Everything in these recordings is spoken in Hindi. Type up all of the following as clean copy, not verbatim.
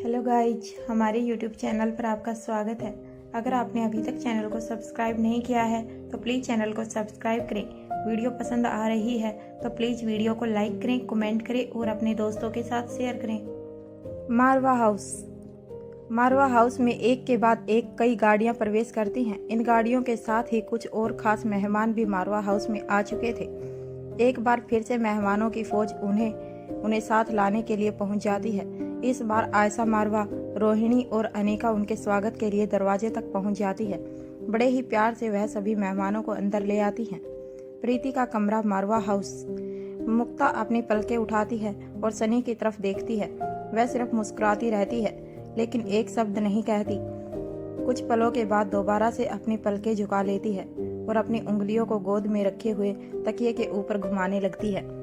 हेलो गाइज, हमारे यूट्यूब चैनल पर आपका स्वागत है। अगर आपने अभी तक चैनल को सब्सक्राइब नहीं किया है तो प्लीज़ चैनल को सब्सक्राइब करें। वीडियो पसंद आ रही है तो प्लीज़ वीडियो को लाइक करें, कमेंट करें और अपने दोस्तों के साथ शेयर करें। मारवा हाउस में एक के बाद एक कई गाड़ियां प्रवेश करती हैं। इन गाड़ियों के साथ ही कुछ और खास मेहमान भी मारवा हाउस में आ चुके थे। एक बार फिर से मेहमानों की फौज उन्हें साथ लाने के लिए पहुंच जाती है। इस बार आयशा, मारवा, रोहिणी और अनिका उनके स्वागत के लिए दरवाजे तक पहुंच जाती है। बड़े ही प्यार से वह सभी मेहमानों को अंदर ले आती हैं। प्रीति का कमरा, मारवा हाउस। मुक्ता अपनी पलकें उठाती है और सनी की तरफ देखती है। वह सिर्फ मुस्कुराती रहती है लेकिन एक शब्द नहीं कहती। कुछ पलों के बाद दोबारा से अपनी पलकें झुका लेती है और अपनी उंगलियों को गोद में रखे हुए तकिए के ऊपर घुमाने लगती है।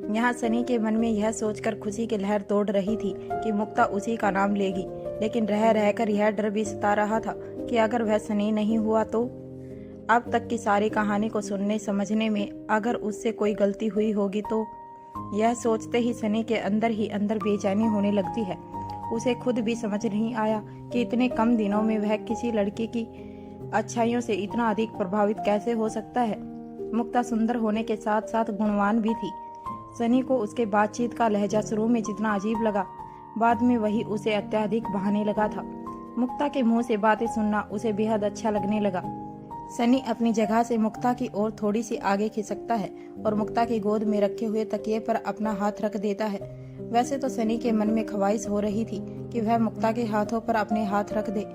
यहाँ सनी के मन में यह सोचकर खुशी की लहर दौड़ रही थी कि मुक्ता उसी का नाम लेगी, लेकिन रह रहकर यह डर भी सता रहा था कि अगर वह सनी नहीं हुआ तो। अब तक की सारी कहानी को सुनने समझने में अगर उससे कोई गलती हुई होगी तो। यह सोचते ही सनी के अंदर ही अंदर बेचैनी होने लगती है। उसे खुद भी समझ नहीं आया कि इतने कम दिनों में वह किसी लड़की की अच्छाइयों से इतना अधिक प्रभावित कैसे हो सकता है। मुक्ता सुंदर होने के साथ साथ गुणवान भी थी। सनी को उसके बातचीत का लहजा शुरू में जितना अजीब लगा, बाद में वही उसे अत्यधिक भाने लगा था। मुक्ता के मुंह से बातें सुनना उसे बेहद अच्छा लगने लगा। सनी अपनी जगह से मुक्ता की ओर थोड़ी सी आगे खिसकता है और मुक्ता की गोद में रखे हुए तकिए पर अपना हाथ रख देता है। वैसे तो सनी के मन में ख्वाहिश हो रही थी कि वह मुक्ता के हाथों पर अपने हाथ रख दे,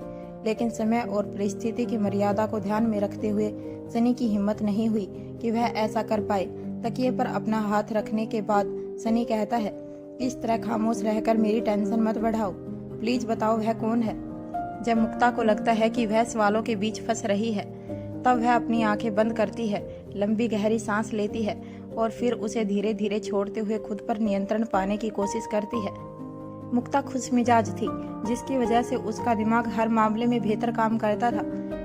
लेकिन समय और परिस्थिति की मर्यादा को ध्यान में रखते हुए सनी की हिम्मत नहीं हुई कि वह ऐसा कर पाए। तकिए पर अपना हाथ रखने के बाद सनी कहता है, इस तरह खामोश रहकर मेरी टेंशन मत बढ़ाओ। प्लीज बताओ वह कौन है। जब मुक्ता को लगता है कि वह सवालों के बीच फंस रही है तब वह अपनी आंखें बंद करती है, लंबी गहरी सांस लेती है और फिर उसे धीरे धीरे छोड़ते हुए खुद पर नियंत्रण पाने की कोशिश करती है। मुक्ता खुश मिजाज थी, जिसकी वजह से उसका दिमाग हर मामले में बेहतर काम करता था।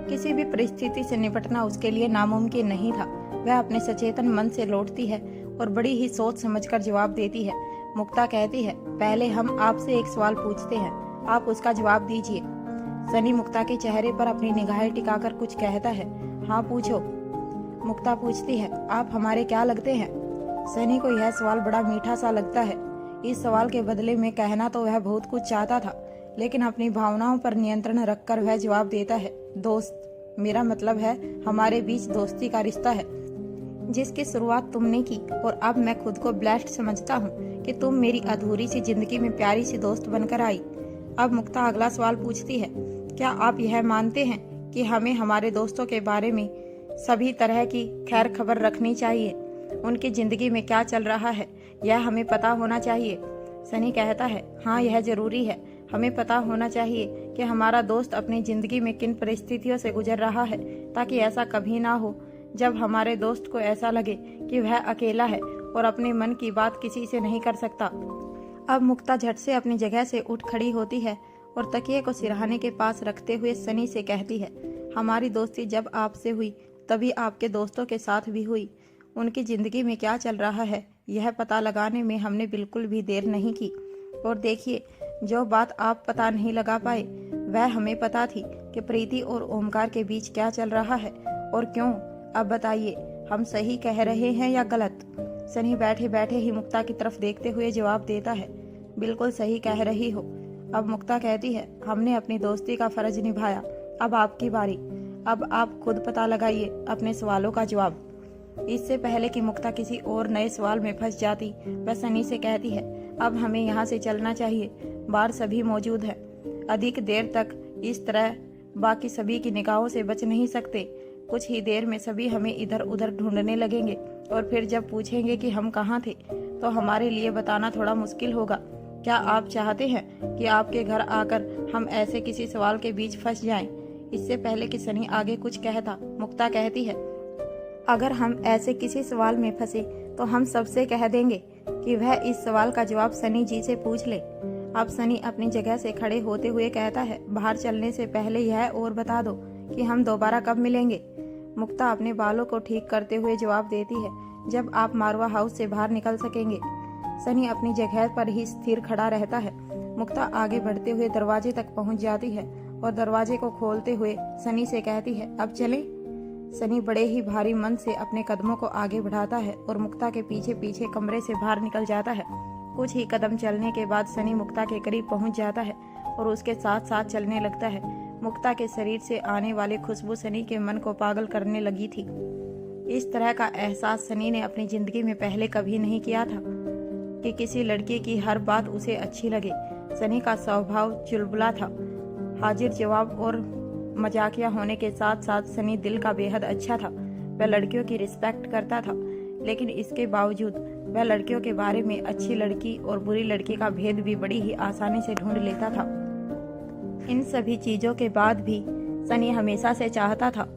किसी भी परिस्थिति से निपटना उसके लिए नामुमकिन नहीं था। वह अपने सचेतन मन से लौटती है और बड़ी ही सोच समझकर जवाब देती है। मुक्ता कहती है, पहले हम आपसे एक सवाल पूछते हैं, आप उसका जवाब दीजिए। सनी मुक्ता के चेहरे पर अपनी निगाहें टिकाकर कुछ कहता है। हाँ पूछो। मुक्ता पूछती है, आप हमारे क्या लगते हैं। सनी को यह सवाल बड़ा मीठा सा लगता है। इस सवाल के बदले में कहना तो वह बहुत कुछ चाहता था, लेकिन अपनी भावनाओं पर नियंत्रण रखकर वह जवाब देता है, दोस्त। मेरा मतलब है हमारे बीच दोस्ती का रिश्ता है, जिसकी शुरुआत तुमने की और अब मैं खुद को ब्लेस्ड समझता हूँ कि तुम मेरी अधूरी सी जिंदगी में प्यारी सी दोस्त बनकर आई। अब मुक्ता अगला सवाल पूछती है, क्या आप यह मानते हैं कि हमें हमारे दोस्तों के बारे में सभी तरह की खैर खबर रखनी चाहिए। उनकी जिंदगी में क्या चल रहा है यह हमें पता होना चाहिए। सनी कहता है, हाँ यह जरूरी है। हमें पता होना चाहिए कि हमारा दोस्त अपनी जिंदगी में किन परिस्थितियों से गुजर रहा है, ताकि ऐसा कभी ना हो जब हमारे दोस्त को ऐसा लगे कि वह अकेला है और अपने मन की बात किसी से नहीं कर सकता। अब मुक्ता झट से अपनी जगह से उठ खड़ी होती है और तकिए को सिरहाने के पास रखते हुए सनी से कहती है, हमारी दोस्ती जब आपसे हुई तभी आपके दोस्तों के साथ भी हुई। उनकी जिंदगी में क्या चल रहा है यह पता लगाने में हमने बिल्कुल भी देर नहीं की। और देखिए, जो बात आप पता नहीं लगा पाए वह हमें पता थी कि प्रीति और ओमकार के बीच क्या चल रहा है और क्यों। अब बताइए, हम सही कह रहे हैं या गलत। सनी बैठे बैठे ही मुक्ता की तरफ देखते हुए जवाब देता है, बिल्कुल सही कह रही हो। अब मुक्ता कहती है, हमने अपनी दोस्ती का फर्ज निभाया, अब आपकी बारी। अब आप खुद पता लगाइए अपने सवालों का जवाब। इससे पहले कि मुक्ता किसी और नए सवाल में फंस जाती, वह सनी से कहती है, अब हमें यहाँ से चलना चाहिए। बाहर सभी मौजूद हैं। अधिक देर तक इस तरह बाकी सभी की निगाहों से बच नहीं सकते। कुछ ही देर में सभी हमें इधर उधर ढूंढने लगेंगे और फिर जब पूछेंगे कि हम कहाँ थे तो हमारे लिए बताना थोड़ा मुश्किल होगा। क्या आप चाहते हैं कि आपके घर आकर हम ऐसे किसी सवाल के बीच फंस जाएं? इससे पहले कि सनी आगे कुछ कहता, मुक्ता कहती है, अगर हम ऐसे किसी सवाल में फंसे तो हम सबसे कह देंगे कि वह इस सवाल का जवाब सनी जी से पूछ ले। अब सनी अपनी जगह से खड़े होते हुए कहता है, बाहर चलने से पहले यह और बता दो कि हम दोबारा कब मिलेंगे। मुक्ता अपने बालों को ठीक करते हुए जवाब देती है, जब आप मारवा हाउस से बाहर निकल सकेंगे। सनी अपनी जगह पर ही स्थिर खड़ा रहता है मुक्ता आगे बढ़ते हुए दरवाजे तक पहुंच जाती है और दरवाजे को खोलते हुए सनी से कहती है, अब चले। सनी बड़े ही भारी मन से अपने कदमों को आगे बढ़ाता है और मुक्ता के पीछे पीछे कमरे से बाहर निकल जाता है। कुछ ही कदम चलने के बाद सनी मुक्ता के करीब पहुंच जाता है और उसके साथ साथ चलने लगता है। मुक्ता के शरीर से आने वाली खुशबू सनी के मन को पागल करने लगी थी। इस तरह का एहसास सनी ने अपनी जिंदगी में पहले कभी नहीं किया था कि किसी लड़की की हर बात उसे अच्छी लगे। सनी का स्वभाव चुलबुला था, हाजिर जवाब और मजाकिया होने के साथ साथ सनी दिल का बेहद अच्छा था। वह लड़कियों की रिस्पेक्ट करता था, लेकिन इसके बावजूद वह लड़कियों के बारे में अच्छी लड़की और बुरी लड़की का भेद भी बड़ी ही आसानी से ढूंढ लेता था। इन सभी चीजों के बाद भी सनी हमेशा से चाहता था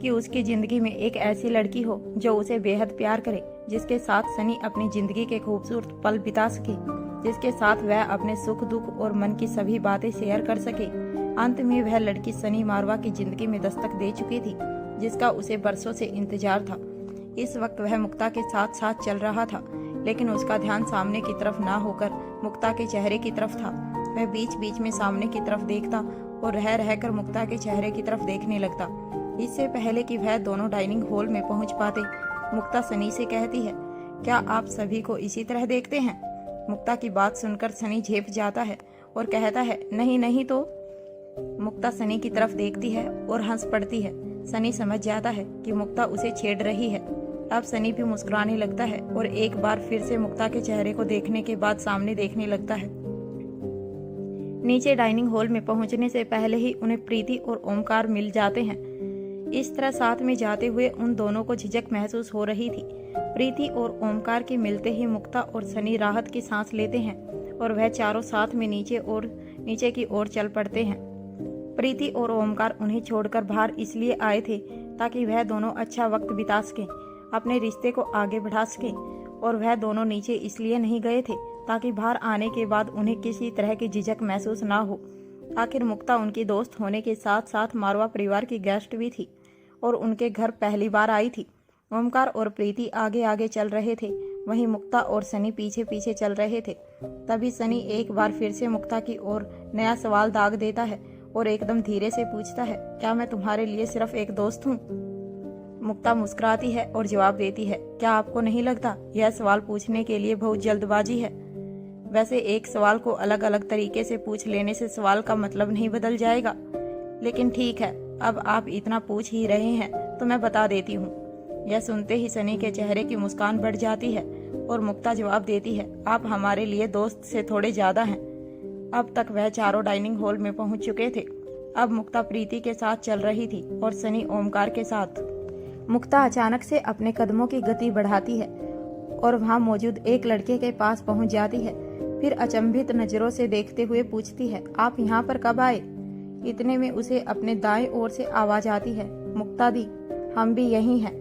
कि उसकी जिंदगी में एक ऐसी लड़की हो जो उसे बेहद प्यार करे, जिसके साथ सनी अपनी जिंदगी के खूबसूरत पल बिता सके, जिसके साथ वह अपने सुख दुख और मन की सभी बातें शेयर कर सके। अंत में वह लड़की सनी मारवा की जिंदगी में दस्तक दे चुकी थी, जिसका उसे बरसों से इंतजार था। इस वक्त वह मुक्ता के साथ साथ चल रहा था, लेकिन उसका ध्यान सामने की तरफ ना होकर मुक्ता के चेहरे की तरफ था। वह बीच बीच में सामने की तरफ देखता और रह रहकर मुक्ता के चेहरे की तरफ देखने लगता। इससे पहले कि वह दोनों डाइनिंग हॉल में पहुंच पाते, मुक्ता सनी से कहती है, क्या आप सभी को इसी तरह देखते हैं? मुक्ता की बात सुनकर सनी झेप जाता है और कहता है, नहीं नहीं तो। मुक्ता सनी की तरफ देखती है और हंस पड़ती है। सनी समझ जाता है कि मुक्ता उसे छेड़ रही है। अब सनी भी मुस्कुराने लगता है और एक बार फिर से मुक्ता के चेहरे को देखने के बाद सामने देखने लगता है। नीचे डाइनिंग हॉल में पहुंचने से पहले ही उन्हें प्रीति और ओमकार मिल जाते हैं। इस तरह साथ में जाते हुए उन दोनों को झिझक महसूस हो रही थी। प्रीति और ओमकार के मिलते ही मुक्ता और सनी राहत की सांस लेते हैं और वह चारों साथ में नीचे की ओर चल पड़ते हैं। प्रीति और ओमकार उन्हें छोड़कर बाहर इसलिए आए थे ताकि वह दोनों अच्छा वक्त बिता सकें, अपने रिश्ते को आगे बढ़ा सकें, और वह दोनों नीचे इसलिए नहीं गए थे ताकि बाहर आने के बाद उन्हें किसी तरह की झिझक महसूस ना हो। आखिर मुक्ता उनकी दोस्त होने के साथ साथ मारवा परिवार की गेस्ट भी थी और उनके घर पहली बार आई थी। ओमकार और प्रीति आगे आगे चल रहे थे, वहीं मुक्ता और सनी पीछे पीछे चल रहे थे। तभी सनी एक बार फिर से मुक्ता की ओर नया सवाल दाग देता है और एकदम धीरे से पूछता है, क्या मैं तुम्हारे लिए सिर्फ एक दोस्त हूँ? मुक्ता मुस्कुराती है और जवाब देती है, क्या आपको नहीं लगता यह सवाल पूछने के लिए बहुत जल्दबाजी है? वैसे एक सवाल को अलग अलग तरीके से पूछ लेने से सवाल का मतलब नहीं बदल जाएगा, लेकिन ठीक है, अब आप इतना पूछ ही रहे हैं तो मैं बता देती हूँ। यह सुनते ही सनी के चेहरे की मुस्कान बढ़ जाती है और मुक्ता जवाब देती है, आप हमारे लिए दोस्त से थोड़े ज्यादा हैं। अब तक वह चारों डाइनिंग हॉल में पहुंच चुके थे। अब मुक्ता प्रीति के साथ चल रही थी और सनी ओमकार के साथ। मुक्ता अचानक से अपने कदमों की गति बढ़ाती है और वहां मौजूद एक लड़के के पास पहुंच जाती है। फिर अचंभित नजरों से देखते हुए पूछती है, आप यहाँ पर कब आए? इतने में उसे अपने दाएं ओर से आवाज आती है, मुक्ता दी, हम भी यही हैं।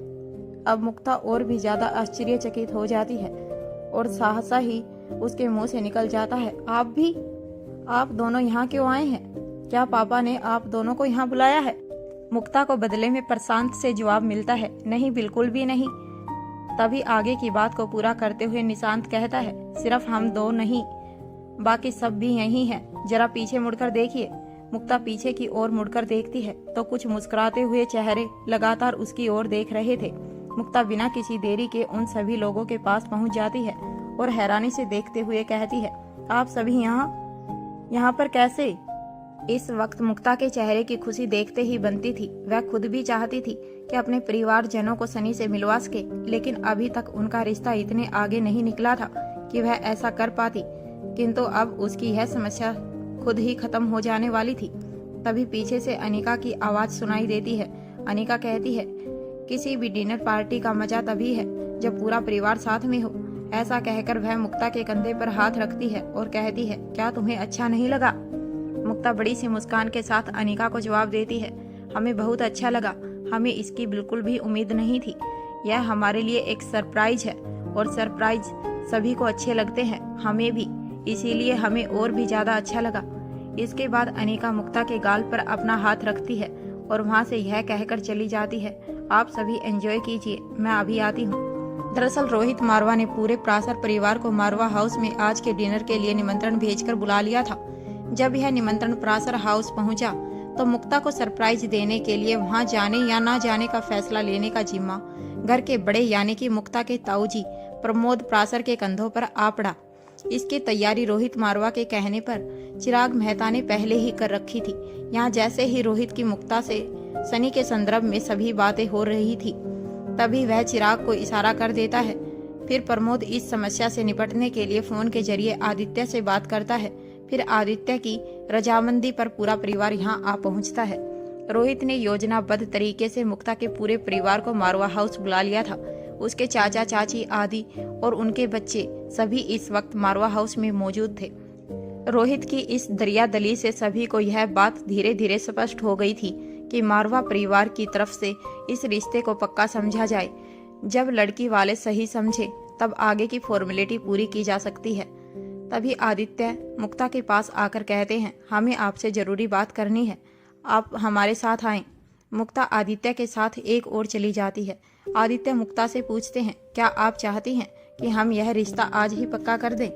अब मुक्ता और भी ज्यादा आश्चर्यचकित हो जाती है और सहसा ही उसके मुंह से निकल जाता है, आप भी? आप दोनों यहाँ क्यों आए हैं? क्या पापा ने आप दोनों को यहाँ बुलाया है? मुक्ता को बदले में प्रशांत से जवाब मिलता है, नहीं, बिल्कुल भी नहीं। तभी आगे की बात को पूरा करते हुए निशांत कहता है, सिर्फ हम दो नहीं, बाकी सब भी यही हैं, जरा पीछे मुड़कर देखिए। मुक्ता पीछे की ओर मुड़कर देखती है तो कुछ मुस्कुराते हुए चेहरे लगातार उसकी ओर देख रहे थे। मुक्ता बिना किसी देरी के उन सभी लोगों के पास पहुंच जाती है और हैरानी से देखते हुए कहती है, आप सभी यहाँ पर कैसे? इस वक्त मुक्ता के चेहरे की खुशी देखते ही बनती थी। वह खुद भी चाहती थी कि अपने परिवारजनों को सनी से मिलवा सके, लेकिन अभी तक उनका रिश्ता इतने आगे नहीं निकला था कि वह ऐसा कर पाती, किंतु अब उसकी यह समस्या खुद ही खत्म हो जाने वाली थी। तभी पीछे से अनिका की आवाज सुनाई देती है। अनिका कहती है, किसी भी डिनर पार्टी का मजा तभी है जब पूरा परिवार साथ में हो। ऐसा कहकर वह मुक्ता के कंधे पर हाथ रखती है और कहती है, क्या तुम्हें अच्छा नहीं लगा? मुक्ता बड़ी सी मुस्कान के साथ अनिका को जवाब देती है, हमें बहुत अच्छा लगा, हमें इसकी बिल्कुल भी उम्मीद नहीं थी। यह हमारे लिए एक सरप्राइज है और सरप्राइज सभी को अच्छे लगते हैं, हमें भी, इसीलिए हमें और भी ज्यादा अच्छा लगा। इसके बाद अनिका मुक्ता के गाल पर अपना हाथ रखती है और वहां से यह कहकर चली जाती है, आप सभी एंजॉय कीजिए, मैं अभी आती हूँ। दरअसल रोहित मारवा ने पूरे प्रासर परिवार को मारवा हाउस में आज के डिनर के लिए निमंत्रण भेजकर बुला लिया था। जब यह निमंत्रण प्रासर हाउस पहुंचा तो मुक्ता को सरप्राइज देने के लिए वहां जाने या ना जाने का फैसला लेने का जिम्मा घर के बड़े यानी कि मुक्ता के ताऊजी प्रमोद प्रासर के कंधों पर आ पड़ा। इसकी तैयारी रोहित मारवा के कहने पर चिराग मेहता ने पहले ही कर रखी थी। यहाँ जैसे ही रोहित की मुक्ता से सनी के संदर्भ में सभी बातें हो रही थी, तभी वह चिराग को इशारा कर देता है। फिर प्रमोद इस समस्या से निपटने के लिए फोन के जरिए आदित्य से बात करता है। फिर आदित्य की रजामंदी पर पूरा परिवार यहाँ आ पहुँचता है। रोहित ने योजनाबद्ध तरीके से मुक्ता के पूरे परिवार को मारवा हाउस बुला लिया था। उसके चाचा चाची आदि और उनके बच्चे सभी इस वक्त मारवा हाउस में मौजूद थे। रोहित की इस दरियादली से सभी को यह बात धीरे धीरे स्पष्ट हो गई थी कि मारवा परिवार की तरफ से इस रिश्ते को पक्का समझा जाए। जब लड़की वाले सही समझे तब आगे की फॉर्मेलिटी पूरी की जा सकती है। तभी आदित्य मुक्ता के पास आकर कहते हैं, हमें आपसे जरूरी बात करनी है, आप हमारे साथ आएं। मुक्ता आदित्य के साथ एक ओर चली जाती है। आदित्य मुक्ता से पूछते हैं, क्या आप चाहती हैं कि हम यह रिश्ता आज ही पक्का कर दें?